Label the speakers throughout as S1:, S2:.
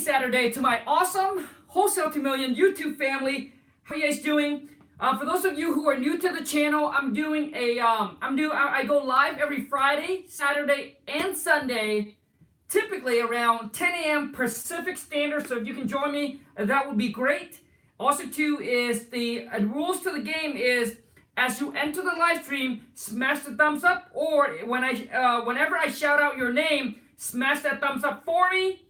S1: Saturday to my awesome Wholesale to Million YouTube family. How are you guys doing? For those of you who are new to the channel, I go live every Friday, Saturday, and Sunday, typically around 10 a.m. Pacific Standard. So if you can join me, that would be great. Also, too, is the rules to the game is as you enter the live stream, smash the thumbs up, or whenever I shout out your name, smash that thumbs up for me.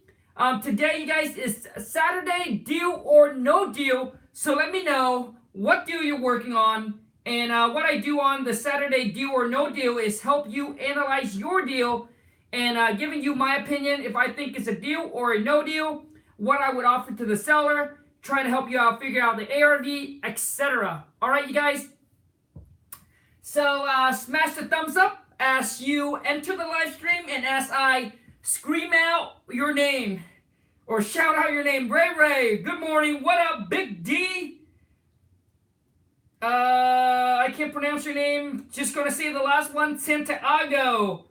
S1: Today, you guys, is Saturday deal or no deal. So let me know what deal you're working on. And what I do on the Saturday deal or no deal is help you analyze your deal and giving you my opinion if I think it's a deal or a no deal, what I would offer to the seller, trying to help you out, figure out the ARV, etc. All right, you guys. So smash the thumbs up as you enter the live stream and as I scream out your name or shout out your name. Ray, good morning. What up, Big D? I can't pronounce your name. Just going to say the last one, Santiago.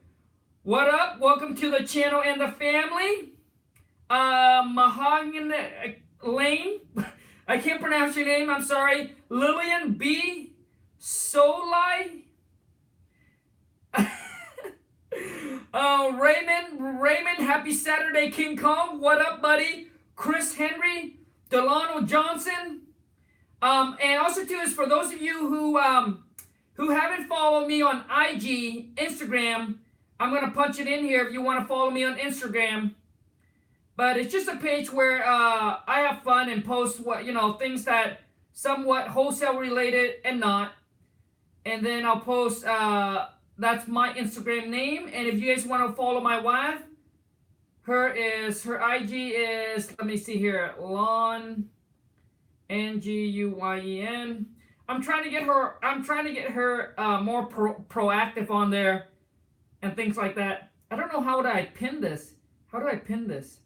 S1: What up? Welcome to the channel and the family. Mahogany Lane. I can't pronounce your name. I'm sorry. Lillian B. Solai. Raymond, happy Saturday, King Kong. What up, buddy? Chris Henry, Delano Johnson. And also too is for those of you who haven't followed me on IG, Instagram, I'm gonna punch it in here if you want to follow me on Instagram. But it's just a page where I have fun and post things that somewhat wholesale related and not. And then I'll post that's my Instagram name. And if you guys want to follow my wife, her IG is, let me see here, Lon Nguyen. I'm trying to get her more proactive on there and things like that. I don't know how do I pin this. How do I pin this?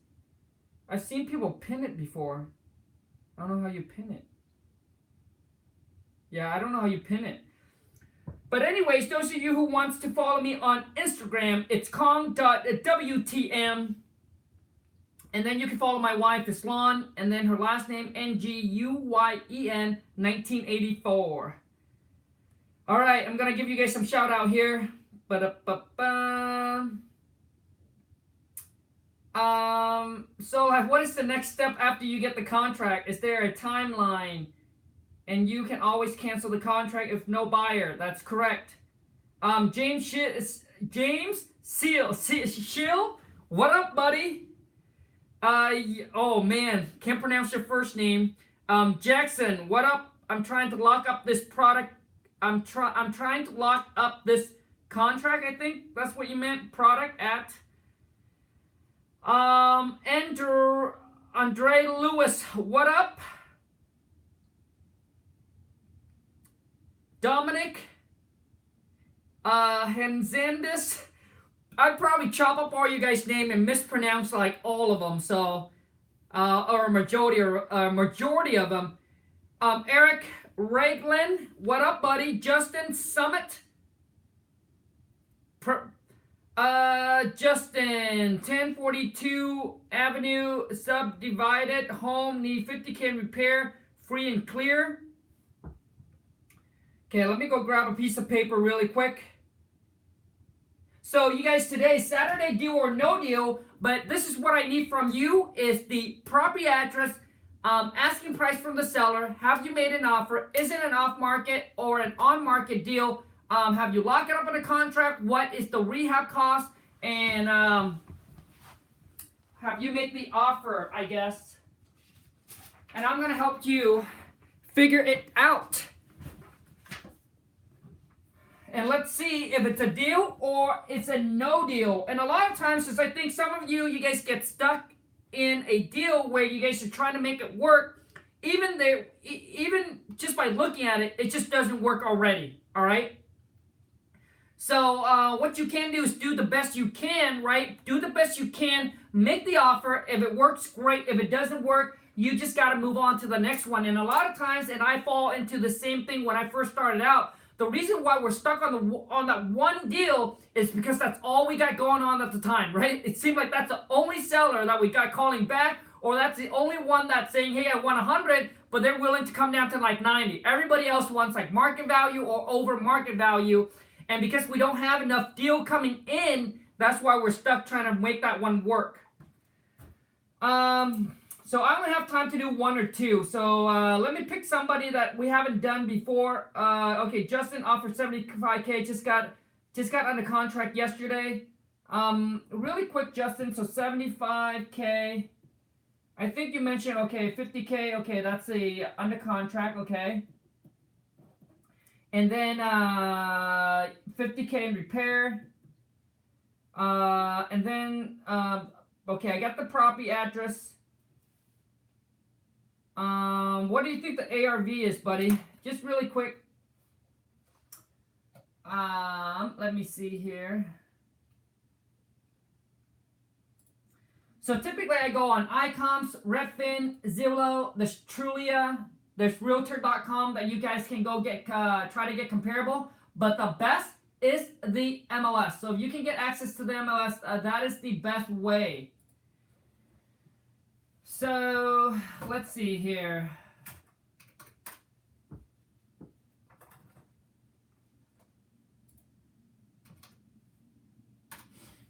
S1: I've seen people pin it before. I don't know how you pin it. Yeah, I don't know how you pin it. But anyways, those of you who wants to follow me on Instagram, it's Khang.wtm. And then you can follow my wife, Islan, and then her last name, Nguyen, 1984. All right, I'm going to give you guys some shout out here. So what is the next step after you get the contract? Is there a timeline? And you can always cancel the contract if no buyer. That's correct. James Shill, what up, buddy? Oh man, can't pronounce your first name. Jackson, what up? I'm trying to lock up this product. I'm trying to lock up this contract. I think that's what you meant. Product at. Andre Lewis, what up? Dominic Henzendis. I'd probably chop up all you guys' name and mispronounce like all of them. So, or a majority of them. Eric Raglan, what up, buddy? Justin Summit. Justin, 1042 Avenue, subdivided home, need 50K repair, free and clear. Okay, let me go grab a piece of paper really quick. So you guys, today, Saturday deal or no deal, but this is what I need from you is the property address, asking price from the seller, have you made an offer, is it an off market or an on market deal, have you locked it up in a contract, what is the rehab cost, and have you made the offer, I guess. And I'm going to help you figure it out. And let's see if it's a deal or it's a no deal. And a lot of times, as I think some of you guys get stuck in a deal where you guys are trying to make it work, even just by looking at it, it just doesn't work already, all right? So what you can do is do the best you can, right? Do the best you can, make the offer. If it works, great. If it doesn't work, you just got to move on to the next one. And a lot of times, and I fall into the same thing when I first started out, the reason why we're stuck on that one deal is because that's all we got going on at the time, right? It seemed like that's the only seller that we got calling back, or that's the only one that's saying, hey, I want 100, but they're willing to come down to like 90. Everybody else wants like market value or over market value. And because we don't have enough deal coming in, that's why we're stuck trying to make that one work. So I only have time to do one or two. So let me pick somebody that we haven't done before. Okay, Justin offered 75K. Just got under contract yesterday. Really quick, Justin. So 75K. I think you mentioned, okay, 50K. Okay, that's the under contract. Okay. And then 50K in repair. And then okay, I got the property address. What do you think the ARV is, buddy? Just really quick. Let me see here. So typically I go on iComps, Redfin, Zillow, there's Trulia, there's Realtor.com that you guys can go get, try to get comparable. But the best is the MLS. So if you can get access to the MLS, that is the best way. So let's see here.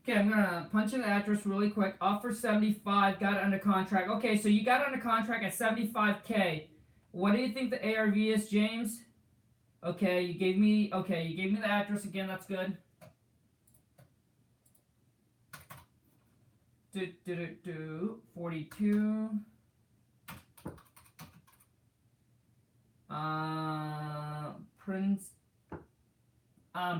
S1: Okay, I'm gonna punch in the address really quick. Offer 75, got it under contract. Okay, so you got it under contract at 75K. What do you think the ARV is, James? Okay, you gave me the address again. That's good. 42. Prince.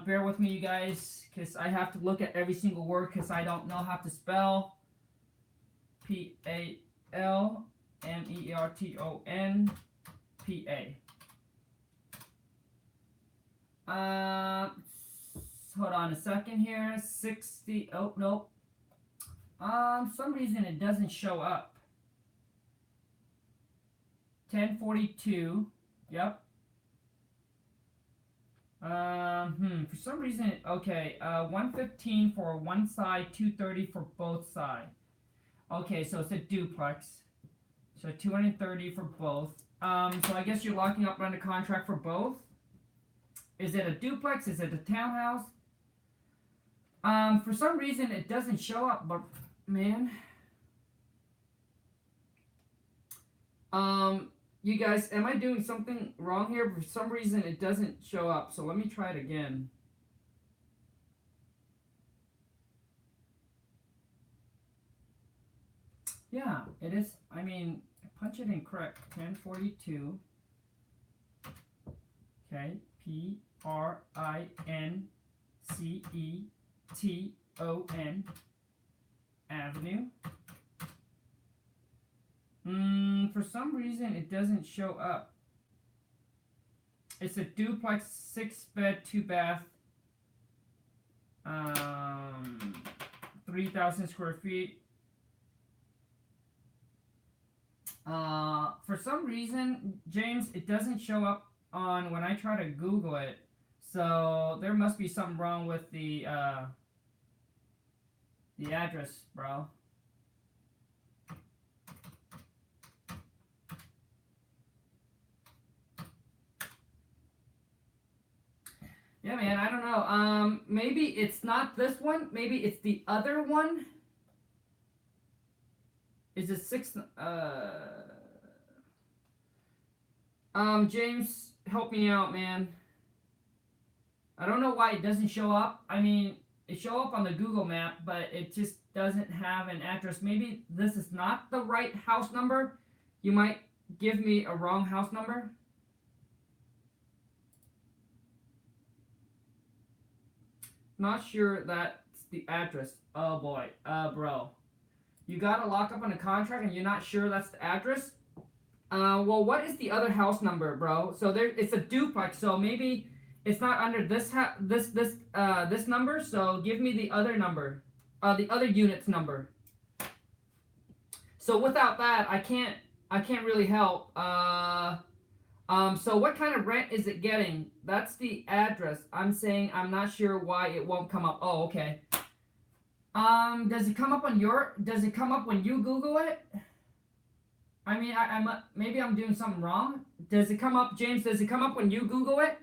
S1: Bear with me, you guys, because I have to look at every single word because I don't know how to spell. PALMERTONPA. Hold on a second here. 60. Oh, nope. Some reason it doesn't show up. 1042. Yep. For some reason, okay, 115 for one side, 230 for both sides. Okay, so it's a duplex. So 230 for both. So I guess you're locking up under contract for both. Is it a duplex? Is it a townhouse? For some reason it doesn't show up, but man. You guys, am I doing something wrong here? For some reason it doesn't show up. So let me try it again. Yeah, it is. I mean, punch it in correct. 1042. Okay. PRINCETON Avenue. For some reason it doesn't show up. It's a duplex, 6-bed, 2-bath, 3,000 square feet. For some reason, James, it doesn't show up on when I try to Google it. So there must be something wrong with the address, bro. Yeah, man, I don't know. Maybe it's not this one. Maybe it's the other one. Is it 6? James, help me out, man. I don't know why it doesn't show up. I mean, it show up on the Google map, but it just doesn't have an address. Maybe this is not the right house number. You might give me a wrong house number. Not sure that's the address. Oh boy, bro. You got it locked up on a contract and you're not sure that's the address? Well, what is the other house number, bro? So there, it's a duplex, so maybe it's not under this this number. So give me the other number, the other unit's number. So without that, I can't really help. So what kind of rent is it getting? That's the address. I'm saying I'm not sure why it won't come up. Oh, okay. Does it come up on does it come up when you Google it? I mean, I'm maybe I'm doing something wrong. Does it come up, James? Does it come up when you Google it?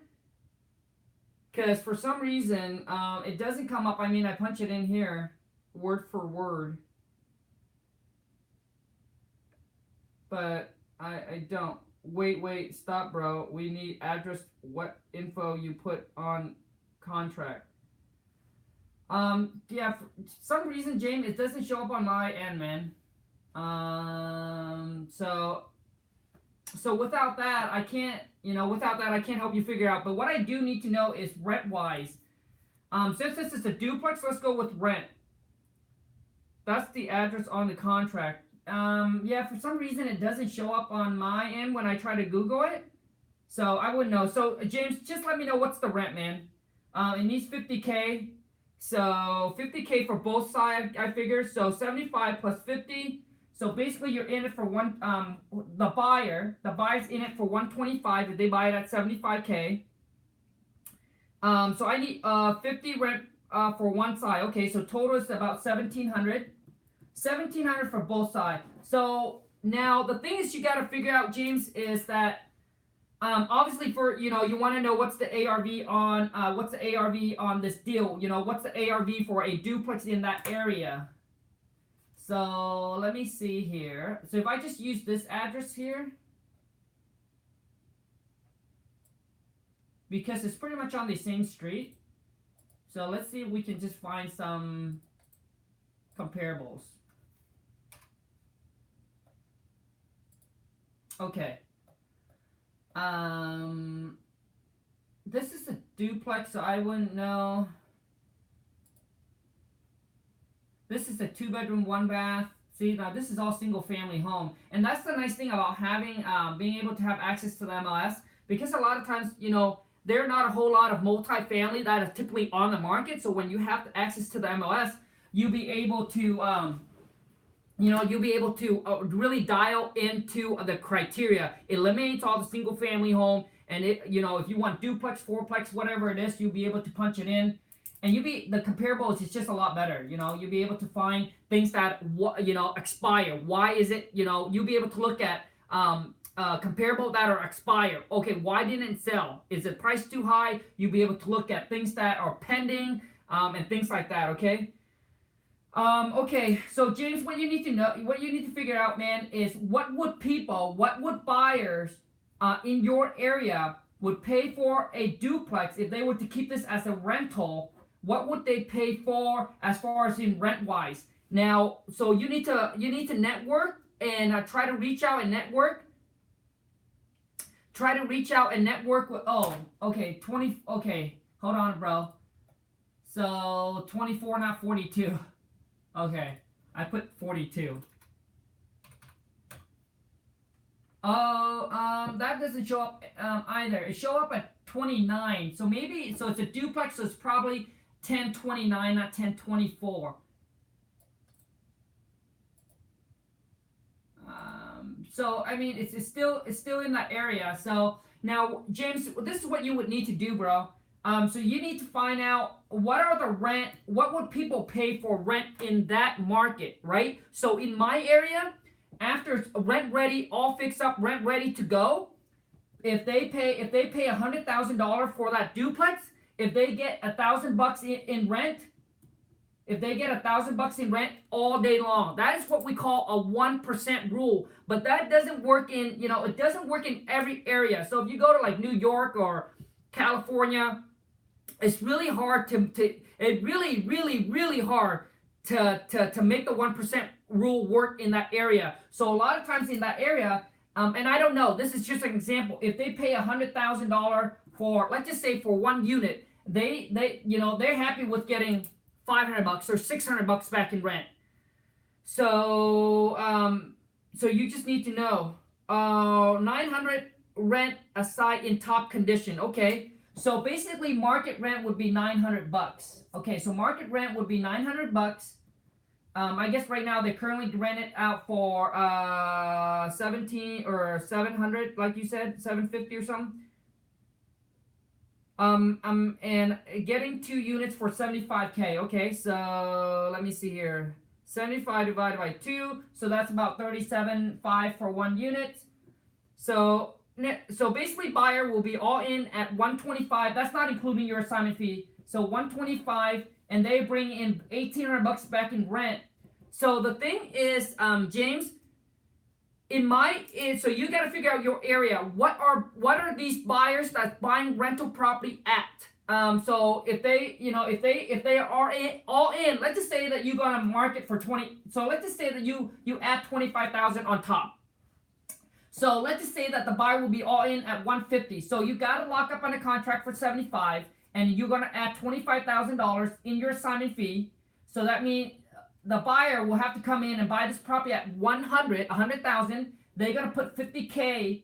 S1: Because for some reason, it doesn't come up. I mean, I punch it in here, word for word, but I don't. Wait, stop, bro. We need address. What info you put on contract? Yeah. For some reason, James, it doesn't show up on my end, man. So without that, I can't. Without that, I can't help you figure out. But what I do need to know is rent wise. Since this is a duplex, let's go with rent. That's the address on the contract. Yeah, for some reason it doesn't show up on my end when I try to Google it. So I wouldn't know. So James, just let me know what's the rent, man. It needs 50K. So 50K for both sides, I figure. So 75 plus 50. So basically you're in it for one. The buyer's in it for 125 if they buy it at 75K. So I need 50 rent for one side. Okay, so total is about 1700. 1700 for both sides. So now the thing is you got to figure out, James, is that obviously for you want to know what's the ARV on this deal. What's the ARV for a duplex in that area. So let me see here. So if I just use this address here, because it's pretty much on the same street. So let's see if we can just find some comparables. Okay. This is a duplex, so I wouldn't know. This is a 2-bedroom, 1-bath. See, now this is all single-family home, and that's the nice thing about having, being able to have access to the MLS, because a lot of times, there are not a whole lot of multifamily that is typically on the market. So when you have access to the MLS, you'll be able to, really dial into the criteria. It eliminates all the single-family home, and if you want duplex, fourplex, whatever it is, you'll be able to punch it in. And the comparables is just a lot better. You'll be able to find things that expire. Why is it? You'll be able to look at comparable that are expired. Okay, why didn't it sell? Is the price too high? You'll be able to look at things that are pending and things like that. Okay. Okay. So James, what you need to figure out, man, is what would buyers in your area would pay for a duplex if they were to keep this as a rental. What would they pay for as far as in rent wise? Now, so you need to network and try to reach out and network. Try to reach out and network with. Oh, okay, 20. Okay, hold on, bro. So 24, not 42. Okay, I put 42. Oh, that doesn't show up either. It show up at 29. So maybe it's a duplex. So it's probably 1029, not 1024. So I mean, it's still in that area. So now, James, this is what you would need to do, bro. So you need to find out what would people pay for rent in that market, right? So in my area, after rent ready, all fixed up, rent ready to go, if they pay $100,000 for that duplex, if they get $1,000 in rent, if they get $1,000 in rent all day long, that is what we call a 1% rule. But that doesn't work it doesn't work in every area. So if you go to like New York or California, it's really hard really hard to make the 1% rule work in that area. So a lot of times in that area, and I don't know, this is just an example. If they pay $100,000 for, let's just say for one unit, they're happy with getting $500 or $600 back in rent. So so you just need to know 900 rent aside in top condition. Okay. So basically market rent would be $900. Okay, so market rent would be $900. I guess right now they currently rent it out for 17 or 700, like you said, 750 or something. And getting 2 units for 75K. Okay, so let me see here. 75 divided by 2, so that's about 37.5 for 1 unit. So basically buyer will be all in at 125. That's not including your assignment fee. So 125, and they bring in 1,800 bucks back in rent. So the thing is, James, so you got to figure out your area. What are these buyers that's buying rental property at? So if they are all in, let's just say that you got a market for 20. So let's just say that you add 25,000 on top. So let's just say that the buyer will be all in at 150. So you got to lock up on a contract for 75, and you're going to add $25,000 in your assignment fee. So that means the buyer will have to come in and buy this property at 100,000. They're going to put 50K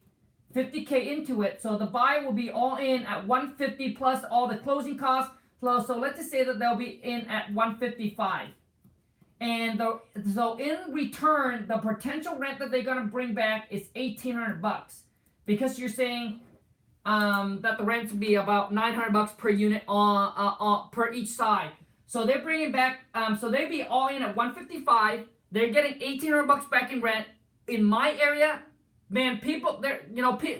S1: into it. So the buyer will be all in at 150 plus all the closing costs. So let's just say that they'll be in at 155. And so in return, the potential rent that they're going to bring back is 1,800 bucks, because you're saying that the rent will be about 900 bucks per unit per each side. So they're bringing back, so they'd be all in at 155. They're getting 1,800 bucks back in rent. In my area, man, people there,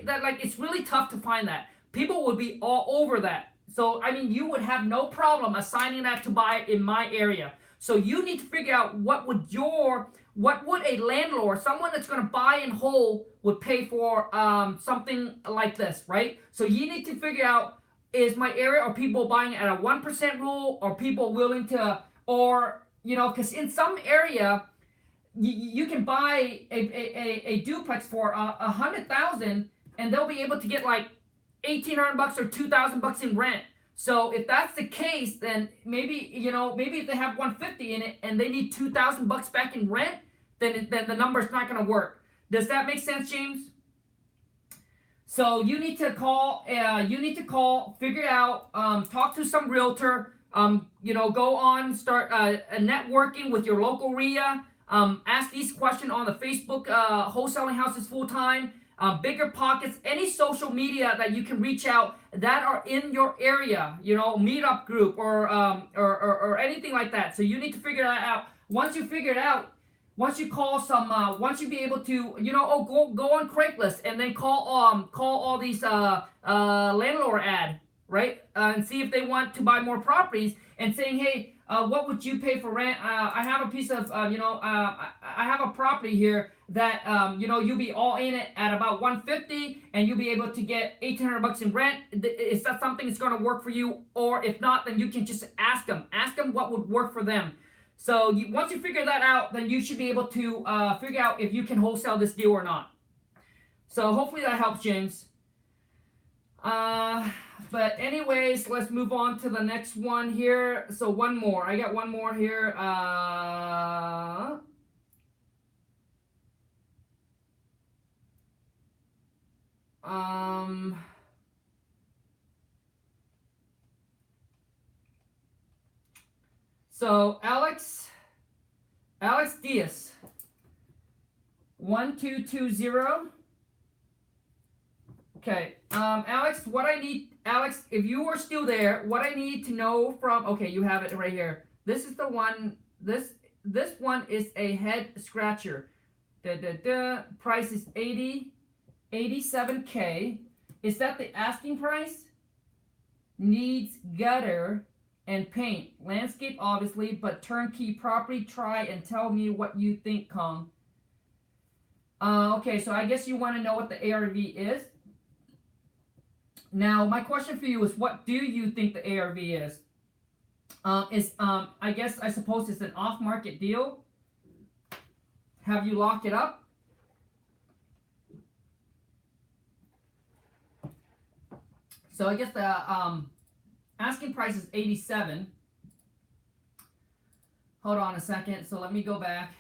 S1: that like it's really tough to find that. People would be all over that. So I mean, you would have no problem assigning that to buy in my area. So you need to figure out what would a landlord, someone that's going to buy in whole, would pay for something like this, right? So you need to figure out, is my area, are people buying at a 1% rule, or people willing to, or because in some area you can buy a duplex for 100,000, and they'll be able to get like 1,800 bucks or 2,000 bucks in rent. So if that's the case, then maybe if they have 150 in it and they need 2,000 bucks back in rent, then the number's not going to work. Does that make sense, James? So you need to call. Figure it out. Talk to some realtor. Go on, start networking with your local RIA. Ask these questions on the Facebook. Wholesaling houses full time. Bigger pockets. Any social media that you can reach out that are in your area. Meetup group or anything like that. So you need to figure that out. Once you figure it out, once you call some, once you be able to, go on Craigslist and then call all these landlord ad, right? And see if they want to buy more properties, and saying, hey, what would you pay for rent? I have a piece of, I have a property here that, you'll be all in it at about 150, and you'll be able to get 1,800 bucks in rent. Is that something that's going to work for you? Or if not, then you can just ask them what would work for them. So once you figure that out, then you should be able to figure out if you can wholesale this deal or not. So hopefully that helps, James. But anyways, let's move on to the next one here. So one more. I got one more here. So Alex Diaz, 1220. Okay, Alex, if you are still there, what I need to know from, okay, you have it right here. This is the one, this one is a head scratcher. Price is 87K. Is that the asking price? Needs gutter and paint. Landscape, obviously, but turnkey property. Try and tell me what you think, Khang. Okay, so I guess you want to know what the ARV is. Now, my question for you is, what do you think the ARV is? I suppose it's an off-market deal. Have you locked it up? So I guess the asking price is 87. Hold on a second. So let me go back.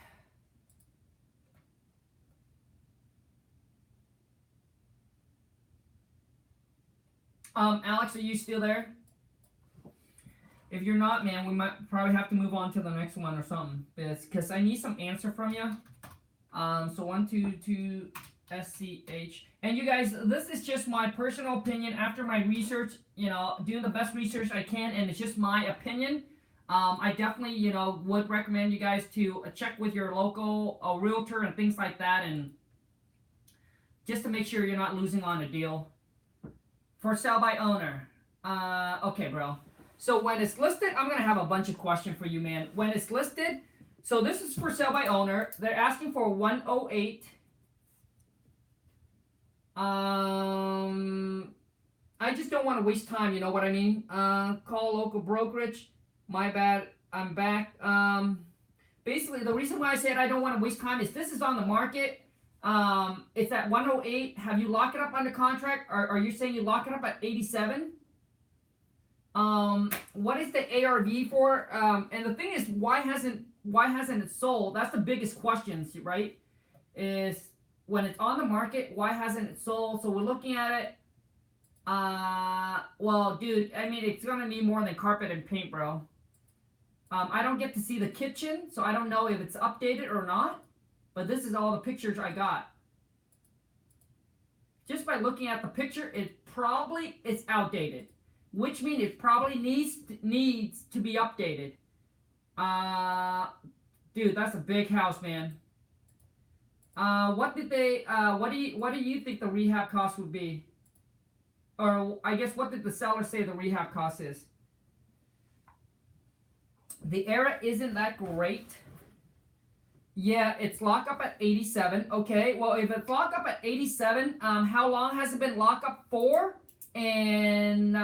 S1: Alex, are you still there? If you're not, man, we might probably have to move on to the next one or something. Because I need some answer from you. So 122 SCH. And you guys, this is just my personal opinion after my research, doing the best research I can, and it's just my opinion. I definitely, you know, would recommend you guys to check with your local realtor and things like that, and just to make sure you're not losing on a deal. For sale by owner. Okay, bro. So when it's listed, I'm gonna have a bunch of questions for you, man. When it's listed, so this is for sale by owner. They're asking for 108. I just don't want to waste time. You know what I mean? Call local brokerage. My bad. I'm back. Basically, the reason why I said I don't want to waste time is this is on the market. It's at 108. Have you locked it up under contract? Or are you saying you lock it up at 87? What is the ARV for? And the thing is, why hasn't it sold? That's the biggest question, right? Is when it's on the market, why hasn't it sold? So we're looking at it. Well, dude, I mean, it's gonna need more than carpet and paint, bro. I don't get to see the kitchen, so I don't know if it's updated or not. But this is all the pictures I got. Just by looking at the picture, it's outdated, which means it probably needs to be updated. Dude, that's a big house, man. What do you think the rehab cost would be? Or I guess what did the seller say the rehab cost is? The era isn't that great. Yeah, it's locked up at 87. Okay, well, if it's locked up at 87, how long has it been locked up for? And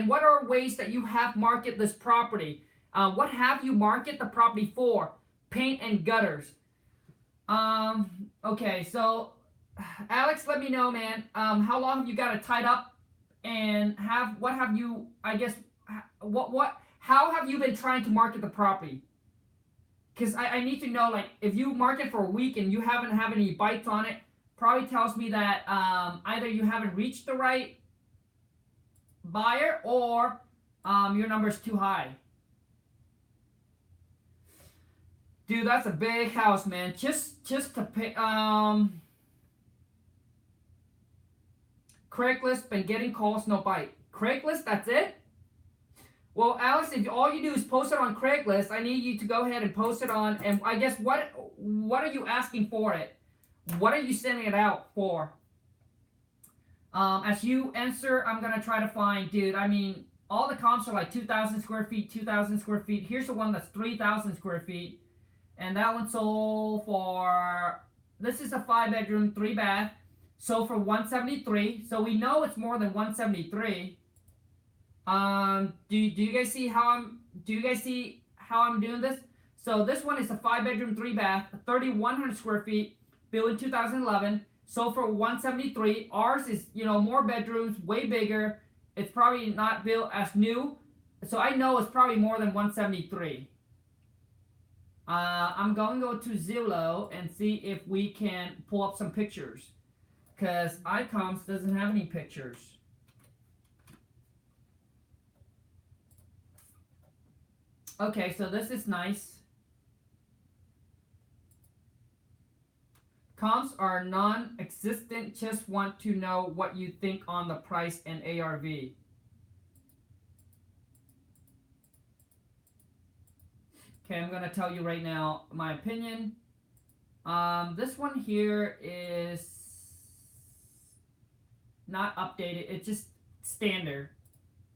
S1: what are ways that you have market this property? What have you market the property for? Paint and gutters. Okay, so Alex, let me know, man. How long have you got it tied up? And how have you been trying to market the property? Because I need to know, like, if you market for a week and you haven't have any bites on it, probably tells me that either you haven't reached the right buyer or your number's too high. Dude, that's a big house, man. Just to pay. Craigslist, been getting calls, no bite. Craigslist, that's it? Well, Alex, if all you do is post it on Craigslist, I need you to go ahead and post it on, and I guess what are you asking for it? What are you sending it out for? As you answer, I'm going to try to find, dude, I mean, all the comps are like 2,000 square feet, 2,000 square feet. Here's the one that's 3,000 square feet. And that one sold for, this is a 5-bedroom, 3-bath. Sold for 173. So we know it's more than 173. Do you guys see how I'm doing this? So this one is a 5-bedroom, 3-bath, 3,100 square feet, built in 2011. Sold for 173. Ours is, you know, more bedrooms, way bigger. It's probably not built as new, so I know it's probably more than 173. I'm going to go to Zillow and see if we can pull up some pictures, because iComps doesn't have any pictures. Okay, so this is nice. Comps are non-existent. Just want to know what you think on the price and ARV. Okay, I'm going to tell you right now my opinion. This one here is not updated. It's just standard,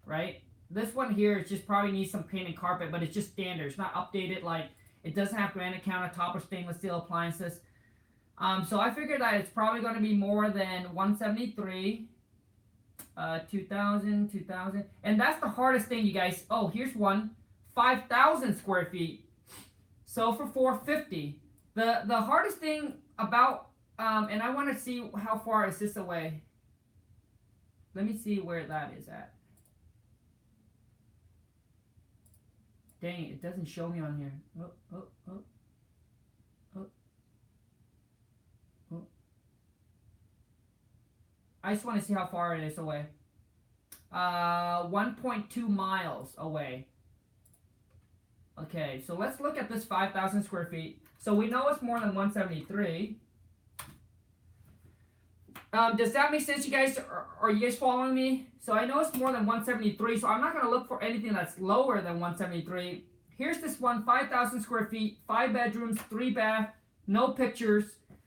S1: right? This one here is just probably needs some paint and carpet, but it's just standard. It's not updated. Like, it doesn't have granite countertop or stainless steel appliances. So I figured that it's probably going to be more than 173, 2,000, and that's the hardest thing, you guys. Oh, here's one, 5,000 square feet. So for 450. The hardest thing about, and I want to see how far is this away. Let me see where that is at. Dang it, it doesn't show me on here. Oh. I just want to see how far it is away. 1.2 miles away. Okay, so let's look at this 5,000 square feet. So we know it's more than 173. Does that make sense, you guys? Are you guys following me? So I know it's more than 173, so I'm not going to look for anything that's lower than 173. Here's this one, 5,000 square feet, 5 bedrooms, 3 bath, no pictures,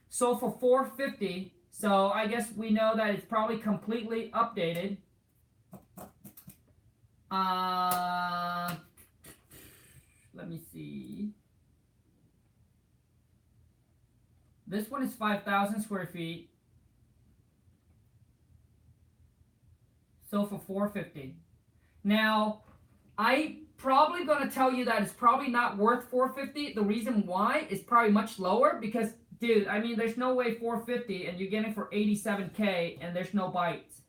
S1: sold for 450. So I guess we know that it's probably completely updated. Let me see. This one is 5,000 square feet. So for 450. Now, I probably gonna tell you that it's probably not worth 450. The reason why is probably much lower because, dude, I mean, there's no way 450 and you're getting it for 87K and there's no bites.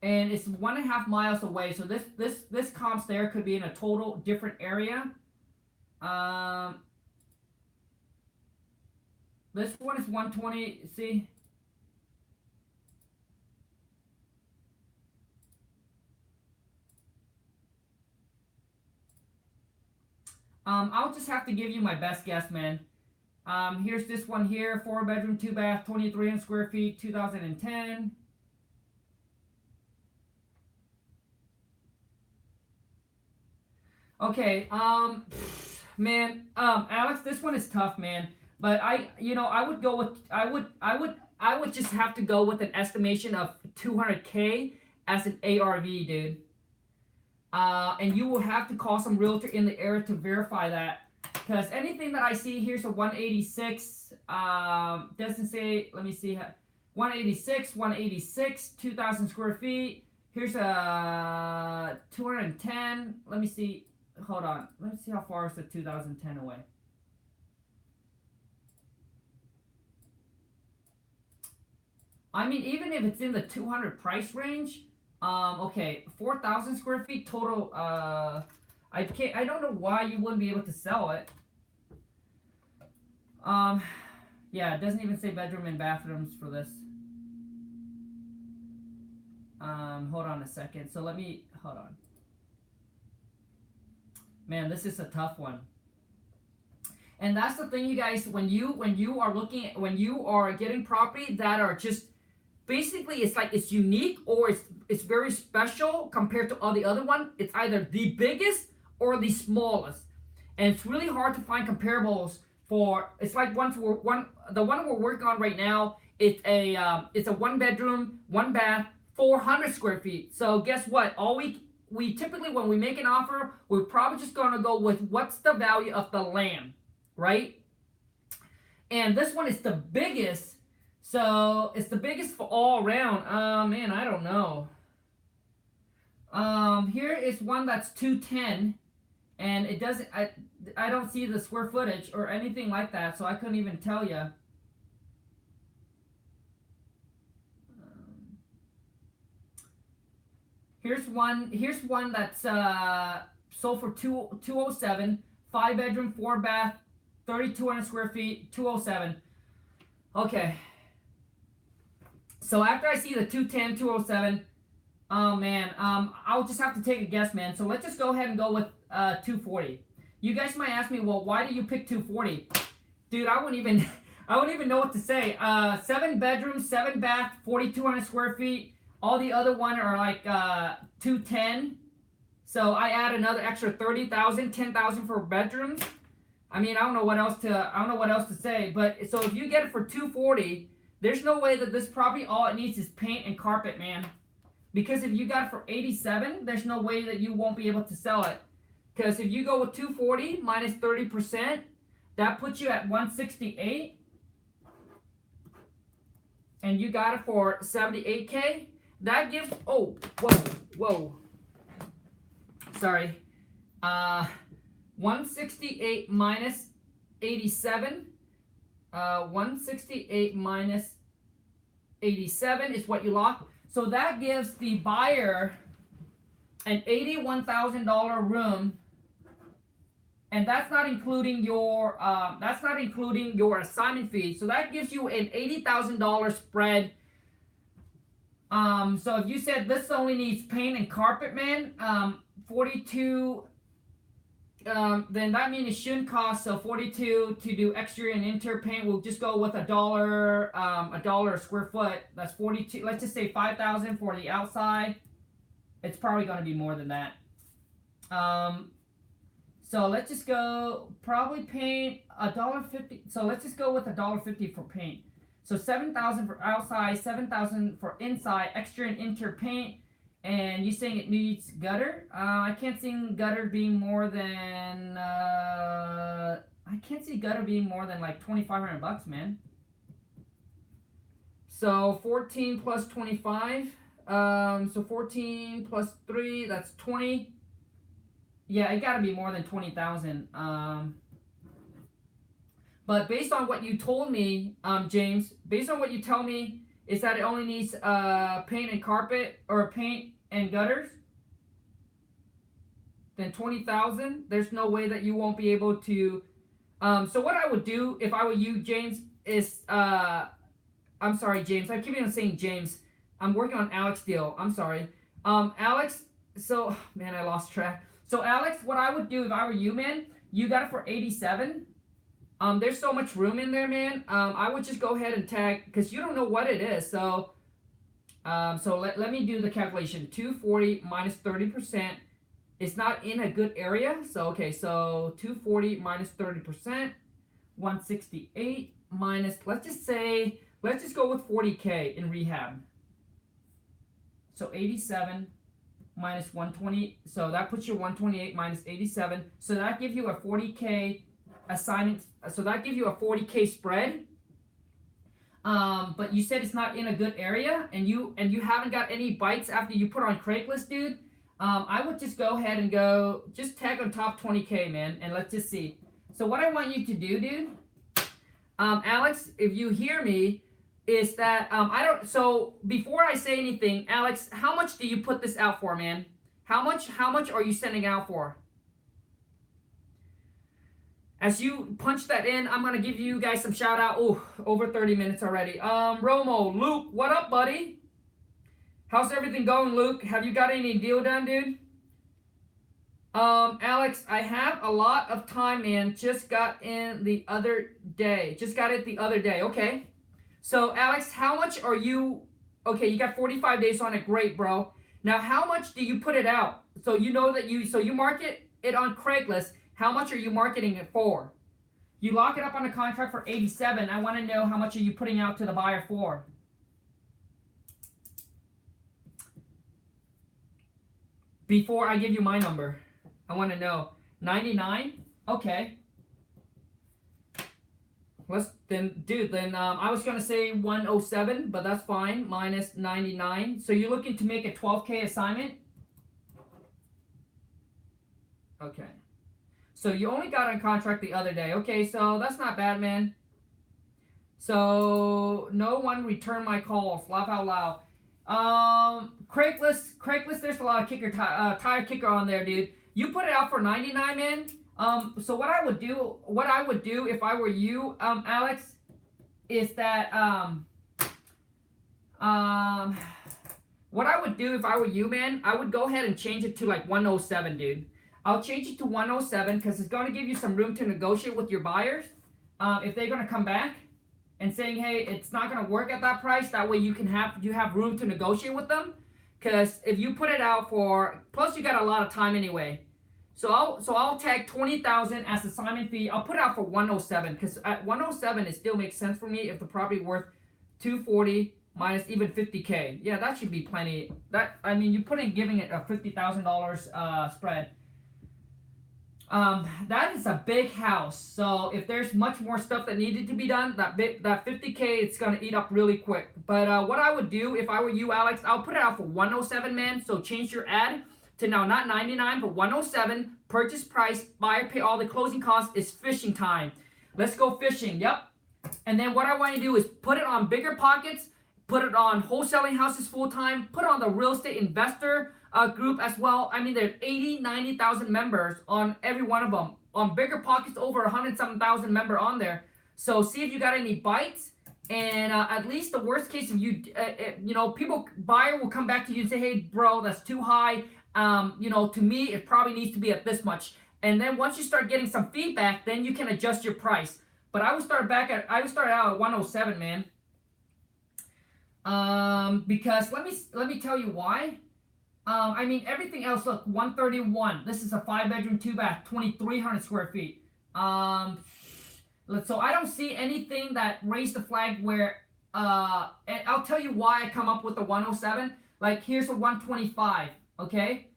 S1: And it's 1.5 miles away, so this comps there could be in a total different area. This one is 120. See, I'll just have to give you my best guess, man. Here's this one here, 4 bedroom, 2 bath, 2,300 square feet, 2010. Okay, man, Alex, this one is tough, man. But I would go with, I would just have to go with an estimation of 200K as an ARV, dude. And you will have to call some realtor in the area to verify that. Because anything that I see here's a 186, doesn't say, let me see, 186, 2,000 square feet. Here's a 210, let me see, hold on, let me see how far is the 2010 away. I mean, even if it's in the 200 price range, okay, 4,000 square feet total, I don't know why you wouldn't be able to sell it. Yeah, it doesn't even say bedroom and bathrooms for this. Hold on a second. So hold on. Man, this is a tough one. And that's the thing, you guys, when you are getting property that are just basically, it's like it's unique or it's very special compared to all the other one. It's either the biggest or the smallest, and it's really hard to find comparables for. It's like the one we're working on right now. It's a 1 bedroom, 1 bath, 400 square feet. So guess what? We typically, when we make an offer, we're probably just gonna go with what's the value of the land, right? And this one is the biggest. So it's the biggest for all around. Man, I don't know. Here is one that's 210, and it doesn't. I don't see the square footage or anything like that, so I couldn't even tell you. Here's one that's sold for 207, 5 bedroom, 4 bath, 3,200 square feet, 207. Okay. So after I see the 210, 207, oh man, I'll just have to take a guess, man. So let's just go ahead and go with 240. You guys might ask me, well, why do you pick 240? Dude, I wouldn't even know what to say. 7 bedrooms, 7 bath, 4,200 square feet. All the other one are like 210. So I add another extra 30,000, 10,000 for bedrooms. I mean, I don't know what else to say. But so if you get it for 240, there's no way that this property, all it needs is paint and carpet, man. Because if you got it for 87, there's no way that you won't be able to sell it. Because if you go with 240 minus 30%, that puts you at 168. And you got it for 78K. That gives, oh, whoa. Sorry. 168 minus 87. 168 minus 87 is what you lock. So that gives the buyer an $81,000 room, and that's not including your assignment fee. So that gives you an $80,000 spread. So if you said this only needs paint and carpet, man, 42 then that means it shouldn't cost. So 42 to do exterior and interior paint. We'll just go with $1 a square foot. That's 42. Let's just say 5,000 for the outside. It's probably going to be more than that. So let's just go probably paint $1.50. So let's just go with $1.50 for paint. So 7,000 for outside, 7,000 for inside, exterior and interior paint. And you saying it needs gutter? I can't see gutter being more than I can't see gutter being more than like $2,500, man. So 14 plus 25. So 14 plus 3, that's 20. Yeah, it gotta be more than 20,000. But based on what you told me, James, based on what you tell me, is that it only needs paint and carpet or paint and gutters. Then 20,000. There's no way that you won't be able to. So what I would do if I were you, James, is I'm sorry, James. I keep on saying James. I'm working on Alex deal. I'm sorry, Alex. So man, I lost track. So Alex, what I would do if I were you, man, you got it for 87. There's so much room in there, man. I would just go ahead and tag because you don't know what it is. So, let me do the calculation. 240 minus 30%. It's not in a good area. So okay, so 240 minus 30%, 168 minus. Let's just go with 40K in rehab. So 87 minus 120. So that puts you 128 minus 87. So that gives you a 40K assignment. So that gives you a 40K spread. But you said it's not in a good area, and you haven't got any bites after you put on Craigslist, dude. I would just go ahead and just tag on top 20K, man, and let's just see. So what I want you to do, dude, Alex, if you hear me, is that so before I say anything, Alex, how much do you put this out for, man? How much are you sending out for? As you punch that in, I'm gonna give you guys some shout out. Oh, over 30 minutes already. Romo, Luke, what up, buddy? How's everything going, Luke? Have you got any deal done, dude? Alex, I have a lot of time, man. Just got it the other day. Okay. So, Alex, how much are you? Okay, you got 45 days on it. Great, bro. Now, how much do you put it out? So you know that you market it on Craigslist. How much are you marketing it for? You lock it up on a contract for 87. I want to know how much are you putting out to the buyer for? Before I give you my number, I want to know. 99? Okay. I was going to say 107, but that's fine. Minus 99. So you're looking to make a 12K assignment? Okay. So you only got on contract the other day. Okay, so that's not bad, man. So no one returned my calls. Laugh out loud. Craigslist. There's a lot of tire kicker on there, dude. You put it out for 99, man. So what I would do if I were you, Alex, is that what I would do if I were you, man, I would go ahead and change it to like 107, dude. I'll change it to 107 because it's going to give you some room to negotiate with your buyers. If they're going to come back and saying, hey, it's not going to work at that price, that way you have room to negotiate with them. Because if you put it out for, plus you got a lot of time anyway. So I'll tag 20,000 as assignment fee. I'll put it out for 107 because at 107 it still makes sense for me if the property worth 240 minus even 50K. Yeah, that should be plenty. You put in giving it a $50,000 spread. That is a big house. So if there's much more stuff that needed to be done, that 50K, it's gonna eat up really quick. But what I would do if I were you, Alex, I'll put it out for 107, man. So change your ad to now not 99 but 107. Purchase price, buyer pay all the closing costs. Is fishing time. Let's go fishing. Yep. And then what I want to do is put it on Bigger Pockets, put it on Wholesaling Houses Full Time, put it on the Real Estate Investor group as well. I mean, there's 90,000 members on every one of them. On Bigger Pockets, over 107,000 member on there. So see if you got any bites. And at least the worst case, if buyer will come back to you and say, hey, bro, that's too high. To me, it probably needs to be at this much. And then once you start getting some feedback, then you can adjust your price. But I would start out at 107, man. Because let me tell you why. I mean, everything else, look, 131. This is a 5-bedroom, 2-bath, 2,300 square feet. So I don't see anything that raised the flag where, and I'll tell you why I come up with the 107. Like, here's a 125, okay?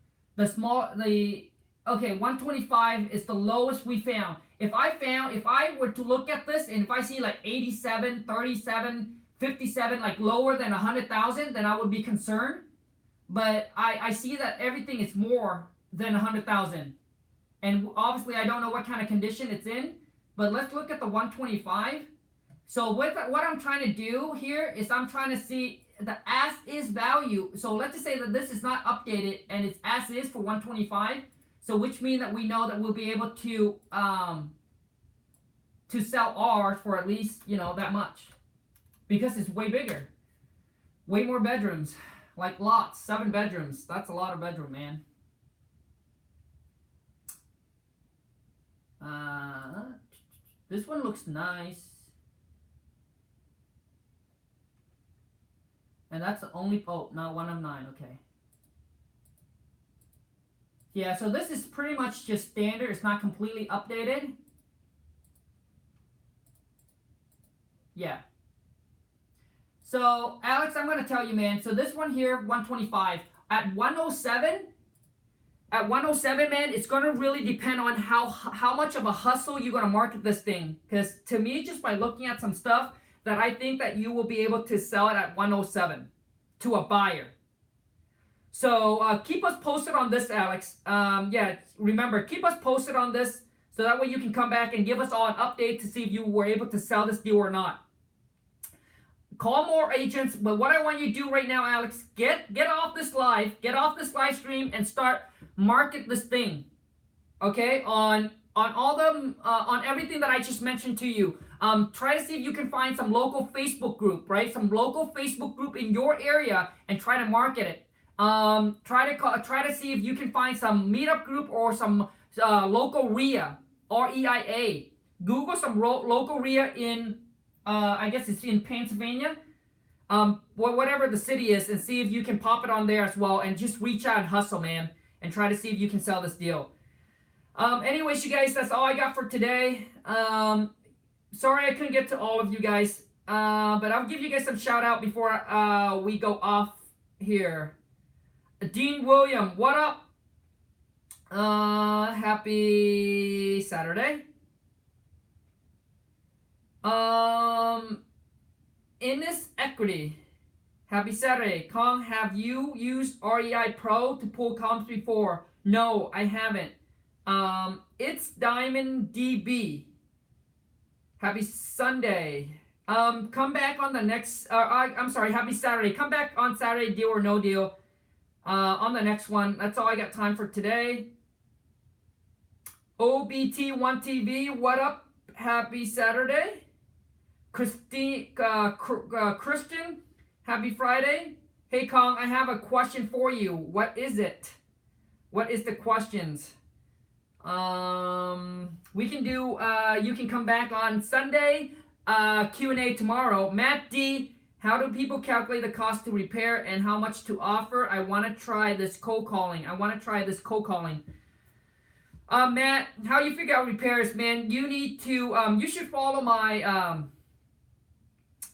S1: Okay, 125 is the lowest we found. If I were to look at this and if I see like 87, 37, 57, like lower than 100,000, then I would be concerned. But I see that everything is more than 100,000. And obviously I don't know what kind of condition it's in, but let's look at the 125. So what I'm trying to do here is I'm trying to see the as is value. So let's just say that this is not updated and it's as is for 125. So which means that we know that we'll be able to sell ours for at least, you know, that much. Because it's way bigger. Way more bedrooms. Like lots, 7 bedrooms. That's a lot of bedroom, man. This one looks nice. And that's the only, oh, no, 1 of 9, okay. Yeah, so this is pretty much just standard. It's not completely updated. Yeah. So, Alex, I'm going to tell you, man. So this one here, 125. At 107, man, it's going to really depend on how much of a hustle you're going to market this thing. Because to me, just by looking at some stuff, that I think that you will be able to sell it at 107 to a buyer. So keep us posted on this, Alex. Yeah, remember, keep us posted on this so that way you can come back and give us all an update to see if you were able to sell this deal or not. Call more agents, but what I want you to do right now, Alex, get off this live stream and start market this thing, okay? On all the on everything that I just mentioned to you. Try to see if you can find some local Facebook group, right? Some local Facebook group in your area and try to market it. Try to see if you can find some meetup group or some local RIA, REIA. Google some local RIA in I guess it's in Pennsylvania, whatever the city is, and see if you can pop it on there as well, and just reach out and hustle, man, and try to see if you can sell this deal. Anyways, you guys, that's all I got for today. Sorry I couldn't get to all of you guys, but I'll give you guys some shout out before we go off here. Dean William, what up? Happy Saturday. In this equity, happy Saturday. Khang, have you used REI Pro to pull comps before? No, I haven't. It's Diamond DB. Happy Sunday. Come back on the next, I'm sorry, happy Saturday. Come back on Saturday, deal or no deal. On the next one. That's all I got time for today. OBT1TV, what up? Happy Saturday. Christine, Christian, happy Friday. Hey Khang, I have a question for you. What is it? What is the questions? We can do, you can come back on Sunday, Q&A tomorrow. Matt D, how do people calculate the cost to repair and how much to offer? I want to try this cold calling. Matt, how you figure out repairs, man? You need to, you should follow my,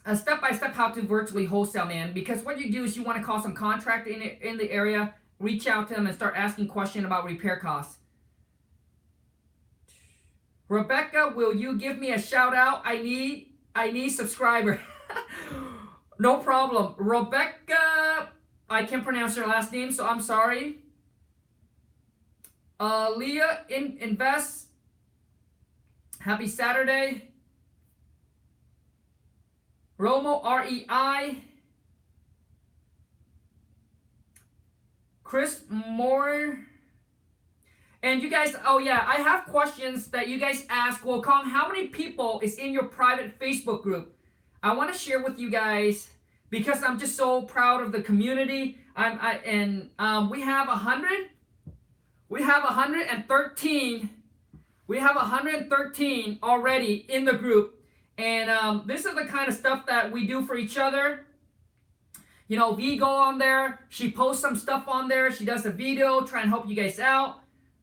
S1: a step-by-step how to virtually wholesale, man, because what you do is you want to call some contractor in the area, reach out to them and start asking questions about repair costs. Rebecca, will you give me a shout out? I need subscriber. No problem. Rebecca, I can't pronounce your last name, so I'm sorry. Leah Invest, happy Saturday. Romo REI. Chris Moore. And you guys, oh yeah, I have questions that you guys ask. Well, Khang, how many people is in your private Facebook group? I want to share with you guys because I'm just so proud of the community. We have 113 We have 113 already in the group. And this is the kind of stuff that we do for each other. You know, we go on there. She posts some stuff on there. She does a video, try and help you guys out.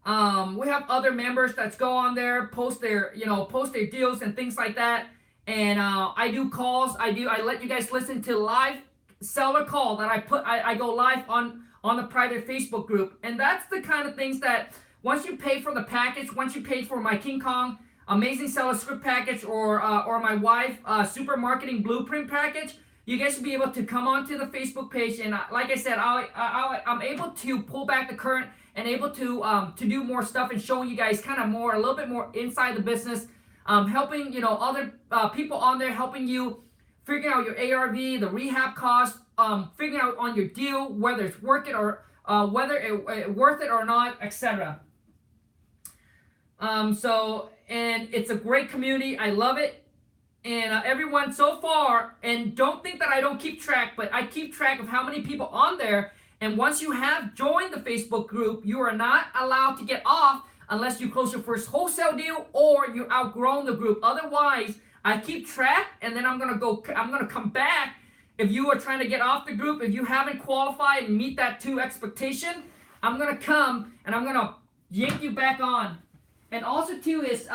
S1: We have other members that go on there, post their deals and things like that. And I do calls. I let you guys listen to live seller call that I go live on the private Facebook group. And that's the kind of things that once you pay for the package, once you pay for my King Kong Amazing Seller Script package or my wife Super Marketing Blueprint package, you guys will be able to come onto the Facebook page. And like I said, I'm able to pull back the current and able to do more stuff and showing you guys kind of more, a little bit more inside the business, helping, you know, other people on there, helping you figuring out your ARV, the rehab cost, figuring out on your deal, whether it's worth it or whether it's worth it or not, etc. And it's a great community. I love it. And everyone so far, and don't think that I don't keep track, but I keep track of how many people on there. And once you have joined the Facebook group, you are not allowed to get off unless you close your first wholesale deal or you outgrown the group. Otherwise, I keep track, and then I'm gonna come back. If you are trying to get off the group, if you haven't qualified and meet that 2 expectation, I'm gonna come and I'm gonna yank you back on. And also too is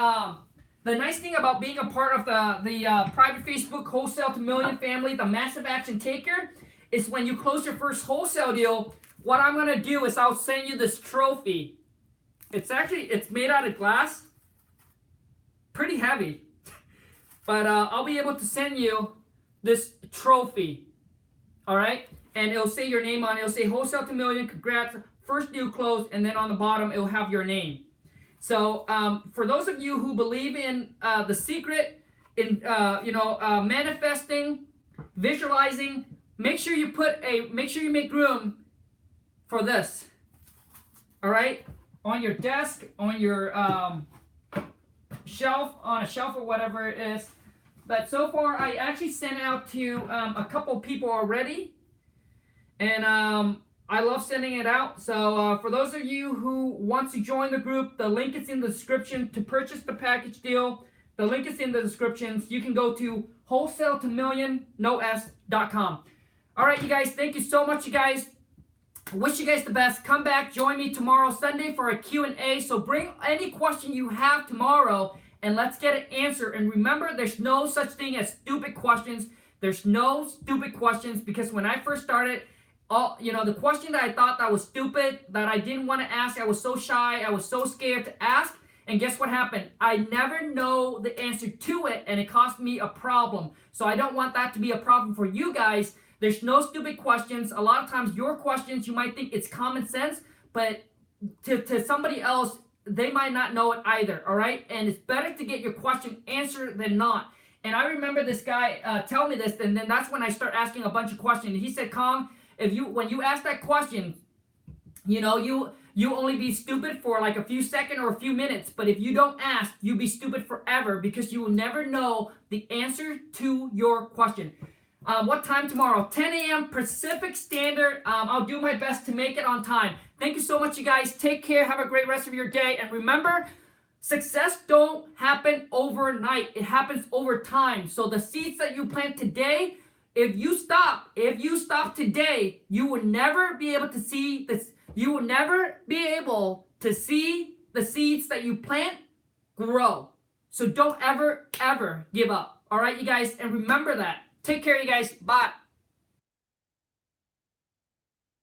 S1: the nice thing about being a part of the private Facebook Wholesale to Million family, the Massive Action Taker, is when you close your first wholesale deal, what I'm gonna do is I'll send you this trophy. It's made out of glass, pretty heavy, but I'll be able to send you this trophy. All right, and it'll say your name on it. It'll say Wholesale to Million, congrats, first deal closed, and then on the bottom it'll have your name. So for those of you who believe in the secret, in manifesting, visualizing, make sure you make room for this. All right, on your desk, on your shelf, on a shelf or whatever it is. But so far, I actually sent out to a couple people already, and I love sending it out. So for those of you who want to join the group, the link is in the description to purchase the package deal. The link is in the description. You can go to wholesale2million.com. All right, you guys, thank you so much, you guys. Wish you guys the best. Come back, join me tomorrow, Sunday, for a Q&A. So bring any question you have tomorrow, and let's get an answer. And remember, there's no such thing as stupid questions. There's no stupid questions, because when I first started, the question that I thought that was stupid, that I didn't want to ask, I was so shy, I was so scared to ask, and guess what happened? I never know the answer to it, and it cost me a problem. So I don't want that to be a problem for you guys. There's no stupid questions. A lot of times your questions, you might think it's common sense, but to somebody else, they might not know it either, all right? And it's better to get your question answered than not. And I remember this guy tell me this, and then that's when I start asking a bunch of questions. He said, Khang, when you ask that question, you only be stupid for like a few seconds or a few minutes, but if you don't ask, you'll be stupid forever, because you will never know the answer to your question. What time tomorrow? 10 a.m. Pacific Standard. I'll do my best to make it on time. Thank you so much, you guys. Take care. Have a great rest of your day. And remember, success don't happen overnight. It happens over time. So the seeds that you plant today, if you stop today, you will never be able to see this. You will never be able to see the seeds that you plant grow. So don't ever give up. All right, you guys. And remember that. Take care, you guys. Bye.